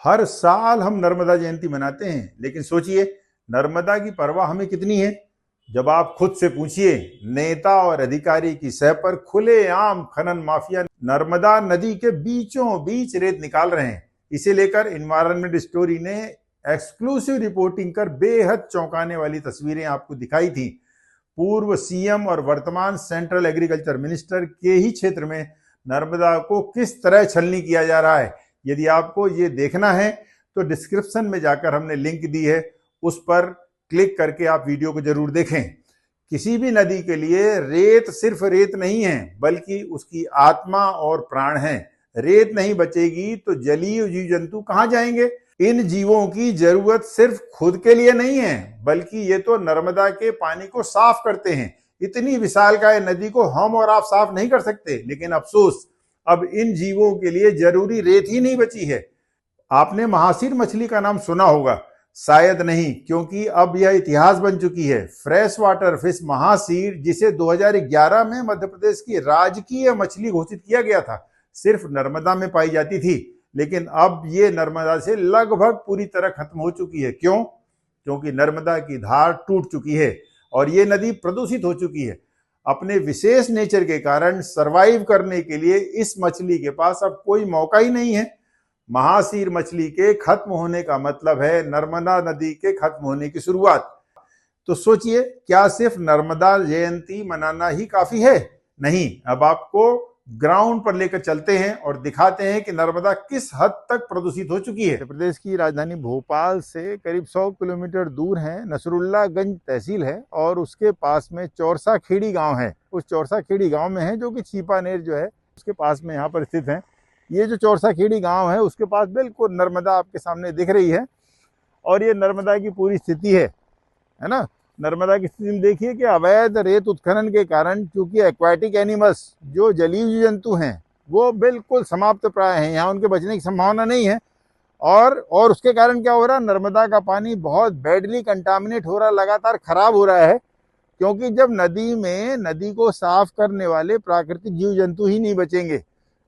हर साल हम नर्मदा जयंती मनाते हैं, लेकिन सोचिए नर्मदा की परवाह हमें कितनी है। जब आप खुद से पूछिए, नेता और अधिकारी की सह पर खुलेआम खनन माफिया नर्मदा नदी के बीचों बीच रेत निकाल रहे हैं। इसे लेकर एनवायरनमेंट स्टोरी ने एक्सक्लूसिव रिपोर्टिंग कर बेहद चौंकाने वाली तस्वीरें आपको दिखाई थी। पूर्व सीएम और वर्तमान सेंट्रल एग्रीकल्चर मिनिस्टर के ही क्षेत्र में नर्मदा को किस तरह छलनी किया जा रहा है। यदि आपको ये देखना है तो डिस्क्रिप्शन में जाकर हमने लिंक दी है, उस पर क्लिक करके आप वीडियो को जरूर देखें। किसी भी नदी के लिए रेत सिर्फ रेत नहीं है, बल्कि उसकी आत्मा और प्राण है। रेत नहीं बचेगी तो जलीय जीव जंतु कहां जाएंगे। इन जीवों की जरूरत सिर्फ खुद के लिए नहीं है, बल्कि ये तो नर्मदा के पानी को साफ करते हैं। इतनी विशालकाय नदी को हम और आप साफ नहीं कर सकते, लेकिन अफसोस अब इन जीवों के लिए जरूरी रेत ही नहीं बची है। आपने महासीर मछली का नाम सुना होगा, शायद नहीं, क्योंकि अब यह इतिहास बन चुकी है। फ्रेश वाटर फिश महासीर, जिसे 2011 में मध्य प्रदेश की राजकीय मछली घोषित किया गया था, सिर्फ नर्मदा में पाई जाती थी, लेकिन अब ये नर्मदा से लगभग पूरी तरह खत्म हो चुकी है। क्यों? क्योंकि नर्मदा की धार टूट चुकी है और ये नदी प्रदूषित हो चुकी है। अपने विशेष नेचर के कारण सरवाइव करने के लिए इस मछली के पास अब कोई मौका ही नहीं है। महासीर मछली के खत्म होने का मतलब है नर्मदा नदी के खत्म होने की शुरुआत। तो सोचिए, क्या सिर्फ नर्मदा जयंती मनाना ही काफी है? नहीं, अब आपको ग्राउंड पर लेकर चलते हैं और दिखाते हैं कि नर्मदा किस हद तक प्रदूषित हो चुकी है। मध्य प्रदेश की राजधानी भोपाल से करीब 100 किलोमीटर दूर है नसरुल्लागंज तहसील है, और उसके पास में चौरसा खेड़ी गांव है। उस चौरसा खेड़ी गांव में है, जो कि छिपानेर जो है उसके पास में यहाँ पर स्थित है। ये जो चौरसा खेड़ी गांव है, उसके पास बिल्कुल नर्मदा आपके सामने दिख रही है, और ये नर्मदा की पूरी स्थिति है ना। नर्मदा की स्थिति में देखिए कि अवैध रेत उत्खनन के कारण, चूंकि एक्वाटिक एनिमल्स जो जलीय जीव जंतु हैं वो बिल्कुल समाप्त प्राय हैं, यहाँ उनके बचने की संभावना नहीं है। और उसके कारण क्या हो रहा है, नर्मदा का पानी बहुत बैडली कंटामिनेट हो रहा है, लगातार खराब हो रहा है। क्योंकि जब नदी में नदी को साफ करने वाले प्राकृतिक जीव जंतु ही नहीं बचेंगे,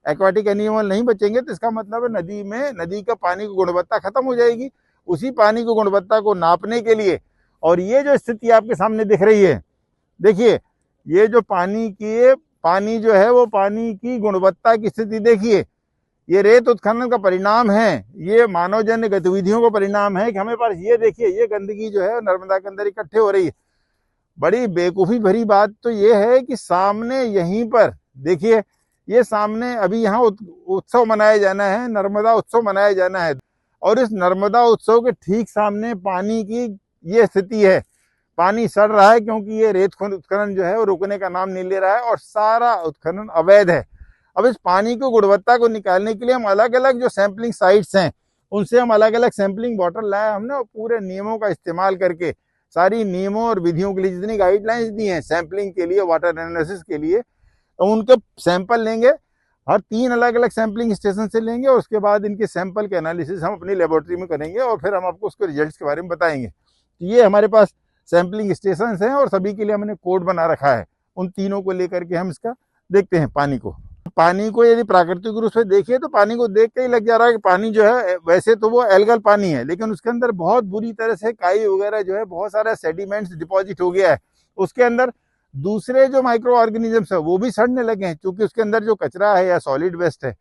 एक्वाटिक एनिमल नहीं बचेंगे, तो इसका मतलब है नदी में नदी का पानी की गुणवत्ता खत्म हो जाएगी। उसी पानी की गुणवत्ता को नापने के लिए, और ये जो स्थिति आपके सामने दिख रही है, देखिए ये जो पानी जो है वो पानी की गुणवत्ता की स्थिति देखिए, ये रेत उत्खनन का परिणाम है, ये मानवजन्य गतिविधियों का परिणाम है कि हमें पास ये देखिए ये गंदगी जो है नर्मदा के अंदर इकट्ठे हो रही है। बड़ी बेवकूफ़ी भरी बात तो ये है कि सामने यहीं पर देखिए, ये सामने अभी यहाँ उत्सव मनाया जाना है, नर्मदा उत्सव मनाया जाना है, और इस नर्मदा उत्सव के ठीक सामने पानी की ये स्थिति है। पानी सड़ रहा है क्योंकि ये रेत उत्खनन जो है वो रुकने का नाम नहीं ले रहा है, और सारा उत्खनन अवैध है। अब इस पानी की गुणवत्ता को निकालने के लिए हम अलग अलग जो सैंपलिंग साइट्स हैं उनसे हम अलग अलग सैंपलिंग बॉटल लाए हमने, और पूरे नियमों का इस्तेमाल करके, सारी नियमों और विधियों के लिए जितनी गाइडलाइंस दी हैं सैंपलिंग के लिए, वाटर एनालिसिस के लिए, तो उनके सैंपल लेंगे, हर 3 अलग अलग सैंपलिंग स्टेशन से लेंगे, और उसके बाद इनके सैंपल के एनालिसिस हम अपनी लेबोरेटरी में करेंगे, और फिर हम आपको उसके रिजल्ट्स के बारे में बताएंगे। ये हमारे पास सैंपलिंग स्टेशन हैं, और सभी के लिए हमने कोड बना रखा है। उन तीनों को लेकर के हम इसका देखते हैं। पानी को यदि प्राकृतिक रूप से देखिए तो पानी को देख के ही लग जा रहा है कि पानी जो है वैसे तो वो एल्गल पानी है, लेकिन उसके अंदर बहुत बुरी तरह से काई वगैरह जो है, बहुत सारा सेडिमेंट्स डिपॉजिट हो गया है। उसके अंदर दूसरे जो माइक्रो ऑर्गेनिजम्स है वो भी सड़ने लगे हैं, क्योंकि उसके अंदर जो कचरा है या सॉलिड वेस्ट है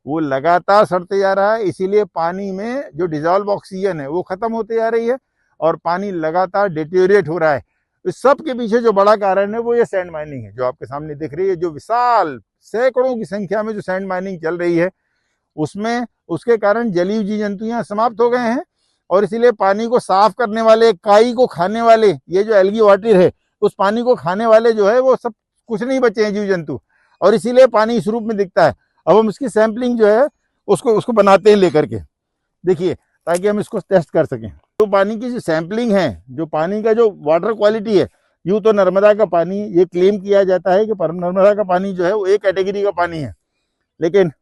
वो लगातार सड़ते जा रहा है। इसीलिए पानी में जो डिजॉल्व ऑक्सीजन है वो खत्म होते जा रही है, और पानी लगातार डिटेरियोरेट हो रहा है। इस सब के पीछे जो बड़ा कारण है वो ये सैंड माइनिंग है, जो आपके सामने दिख रही है। जो विशाल सैकड़ों की संख्या में जो सैंड माइनिंग चल रही है, उसमें उसके कारण जलीय जीव जंतु यहाँ समाप्त हो गए हैं, और इसीलिए पानी को साफ करने वाले, काई को खाने वाले, ये जो एल्गी वाटर है उस पानी को खाने वाले जो है वो सब कुछ नहीं बचे हैं जीव जंतु, और इसीलिए पानी इस रूप में दिखता है। अब हम इसकी सैंपलिंग जो है उसको बनाते हैं लेकर के, देखिए, ताकि हम इसको टेस्ट कर सकें। तो पानी की जो सैंपलिंग है, जो पानी का जो वाटर क्वालिटी है, यूँ तो नर्मदा का पानी ये क्लेम किया जाता है कि नर्मदा का पानी जो है वो एक कैटेगरी का पानी है, लेकिन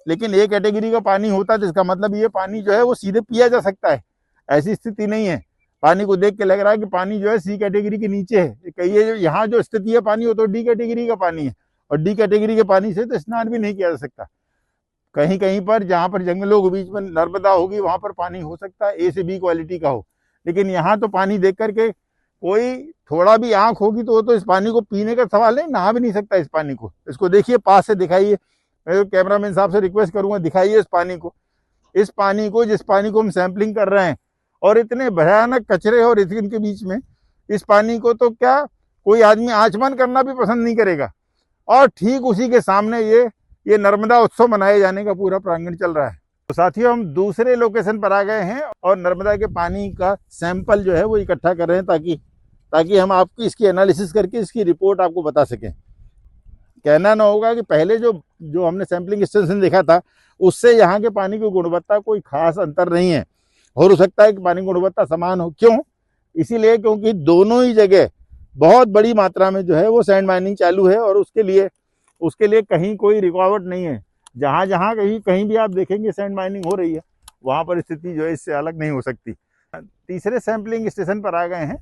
एक कैटेगरी का पानी होता है तो इसका मतलब ये पानी जो है वो सीधे पिया जा सकता है, ऐसी स्थिति नहीं है। पानी को देख के लग रहा है कि पानी जो है सी कैटेगरी के नीचे है। कहिए जो यहाँ जो स्थिति है पानी, वो तो डी कैटेगरी का पानी है, और डी कैटेगरी के पानी से तो स्नान भी नहीं किया जा सकता। कहीं कहीं पर जहाँ पर जंगलों के बीच में नर्मदा होगी वहां पर पानी हो सकता है ए से बी क्वालिटी का हो, लेकिन यहाँ तो पानी देख करके कोई थोड़ा भी आंख होगी तो वो तो इस पानी को पीने का सवाल नहीं, नहा भी नहीं सकता इस पानी को। इसको देखिए, पास से दिखाइए, मैं तो कैमरामैन साहब से रिक्वेस्ट करूंगा, दिखाइए इस पानी को, जिस पानी को हम सैंपलिंग कर रहे हैं, और इतने भयानक कचरे और इनके बीच में इस पानी को तो क्या कोई आदमी आचमन करना भी पसंद नहीं करेगा। और ठीक उसी के सामने ये नर्मदा उत्सव मनाए जाने का पूरा प्रांगण चल रहा है। तो साथियों, हम दूसरे लोकेशन पर आ गए हैं और नर्मदा के पानी का सैंपल जो है वो इकट्ठा कर रहे हैं ताकि हम आपकी इसकी एनालिसिस करके इसकी रिपोर्ट आपको बता सकें। कहना ना होगा कि पहले जो हमने सैंपलिंग स्टेशन देखा था उससे यहाँ के पानी की गुणवत्ता कोई खास अंतर नहीं है, और हो सकता है कि पानी की गुणवत्ता समान हो। क्यों? इसीलिए क्योंकि दोनों ही जगह बहुत बड़ी मात्रा में जो है वो सैंड माइनिंग चालू है, और उसके लिए कहीं कोई रुकावट नहीं है। जहाँ जहाँ कहीं भी आप देखेंगे सैंड माइनिंग हो रही है, वहाँ पर स्थिति जो है इससे अलग नहीं हो सकती। तीसरे सैंपलिंग स्टेशन पर आ गए हैं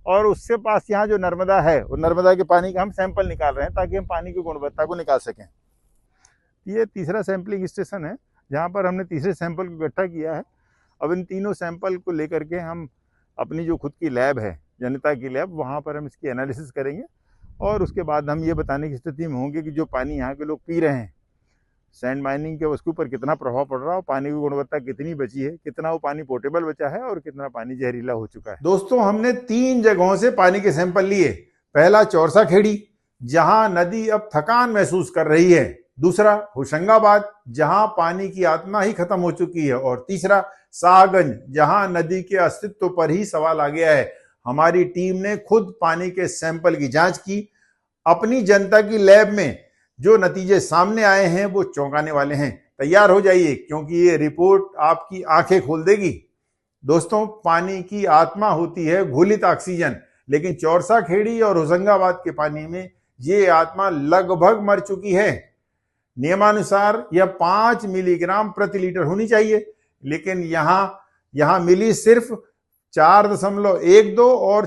और उससे पास यहाँ जो नर्मदा है, और नर्मदा के पानी का हम सैंपल निकाल रहे हैं ताकि हम पानी की गुणवत्ता को निकाल सकें। ये तीसरा सैंपलिंग स्टेशन है जहाँ पर हमने तीसरे सैंपल को इकट्ठा किया है। अब इन तीनों सैंपल को लेकर के हम अपनी जो खुद की लैब है, जनता की लैब, वहाँ पर हम इसकी एनालिसिस करेंगे, और उसके बाद हम ये बताने की स्थिति में होंगे कि जो पानी यहाँ के लोग पी रहे हैं, सैंड माइनिंग के उसके ऊपर कितना प्रभाव पड़ रहा है, पानी की गुणवत्ता कितनी बची है, कितना वो पानी पोर्टेबल बचा है और कितना पानी जहरीला हो चुका है। दोस्तों, हमने 3 जगहों से पानी के सैंपल लिए। पहला चौरसा खेड़ी, जहां नदी अब थकान महसूस कर रही है। दूसरा होशंगाबाद, जहां पानी की आत्मा ही खत्म हो चुकी है। और तीसरा शाहगंज, जहां नदी के अस्तित्व पर ही सवाल आ गया है। हमारी टीम ने खुद पानी के सैंपल की जांच की। अपनी जनता की लैब में जो नतीजे सामने आए हैं वो चौंकाने वाले हैं। तैयार हो जाइए, क्योंकि ये रिपोर्ट आपकी आंखें खोल देगी। दोस्तों, पानी की आत्मा होती है घुलित ऑक्सीजन, लेकिन चौरसा खेड़ी और होशंगाबाद के पानी में ये आत्मा लगभग मर चुकी है। नियमानुसार यह 5 मिलीग्राम प्रति लीटर होनी चाहिए, लेकिन यहां मिली सिर्फ 4.12 और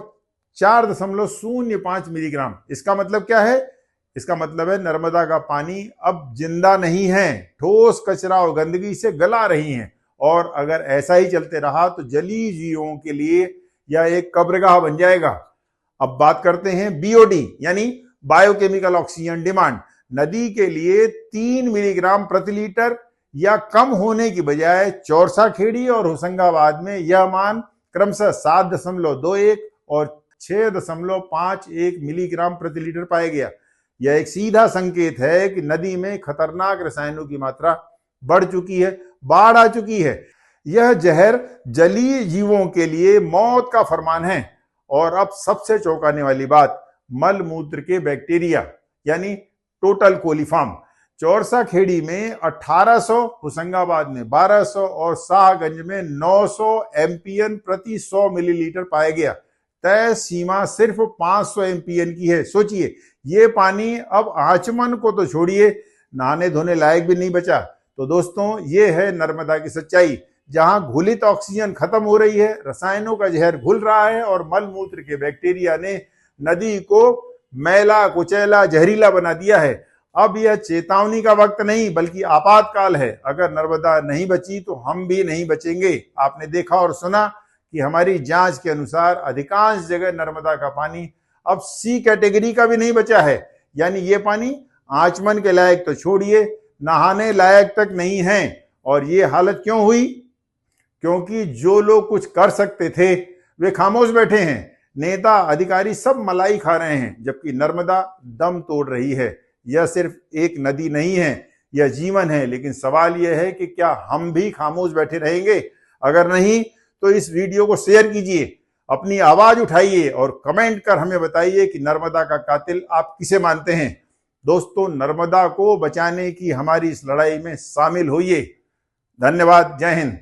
4.05 मिलीग्राम। इसका मतलब क्या है? इसका मतलब है नर्मदा का पानी अब जिंदा नहीं है, ठोस कचरा और गंदगी से गला रही है। और अगर ऐसा ही चलते रहा तो जलीय जीवों के लिए यह एक कब्रगाह बन जाएगा। अब बात करते हैं बीओडी यानी बायोकेमिकल ऑक्सीजन डिमांड। नदी के लिए 3 मिलीग्राम प्रति लीटर या कम होने की बजाय चौरसा खेड़ी और होशंगाबाद में यह मान क्रमशः 7.21 और 6.51 मिलीग्राम प्रति लीटर पाया गया। यह एक सीधा संकेत है कि नदी में खतरनाक रसायनों की मात्रा बढ़ चुकी है, बाढ़ आ चुकी है। यह जहर जलीय जीवों के लिए मौत का फरमान है। और अब सबसे चौंकाने वाली बात, मल मूत्र के बैक्टीरिया यानी टोटल कोलीफॉर्म। चौरसा खेड़ी में 1800, होशंगाबाद में 1200 और शाहगंज में 900 एमपीएन प्रति 100 मिलीलीटर पाया गया। तय सीमा सिर्फ 500 एमपीएन की है। सोचिए, ये पानी अब आचमन को तो छोड़िए, नहाने धोने लायक भी नहीं बचा। तो दोस्तों, ये है नर्मदा की सच्चाई, जहां घुलित ऑक्सीजन खत्म हो रही है, रसायनों का जहर घुल रहा है और मल मूत्र के बैक्टीरिया ने नदी को मैला कुचैला जहरीला बना दिया है। अब यह चेतावनी का वक्त नहीं बल्कि आपातकाल है। अगर नर्मदा नहीं बची तो हम भी नहीं बचेंगे। आपने देखा और सुना कि हमारी जांच के अनुसार अधिकांश जगह नर्मदा का पानी अब सी कैटेगरी का भी नहीं बचा है, यानी ये पानी आचमन के लायक तो छोड़िए, नहाने लायक तक नहीं है। और ये हालत क्यों हुई? क्योंकि जो लोग कुछ कर सकते थे वे खामोश बैठे हैं। नेता अधिकारी सब मलाई खा रहे हैं, जबकि नर्मदा दम तोड़ रही है। यह सिर्फ एक नदी नहीं है, यह जीवन है। लेकिन सवाल यह है कि क्या हम भी खामोश बैठे रहेंगे? अगर नहीं तो इस वीडियो को शेयर कीजिए, अपनी आवाज उठाइए और कमेंट कर हमें बताइए कि नर्मदा का कातिल आप किसे मानते हैं। दोस्तों, नर्मदा को बचाने की हमारी इस लड़ाई में शामिल होइए। धन्यवाद। जय हिंद।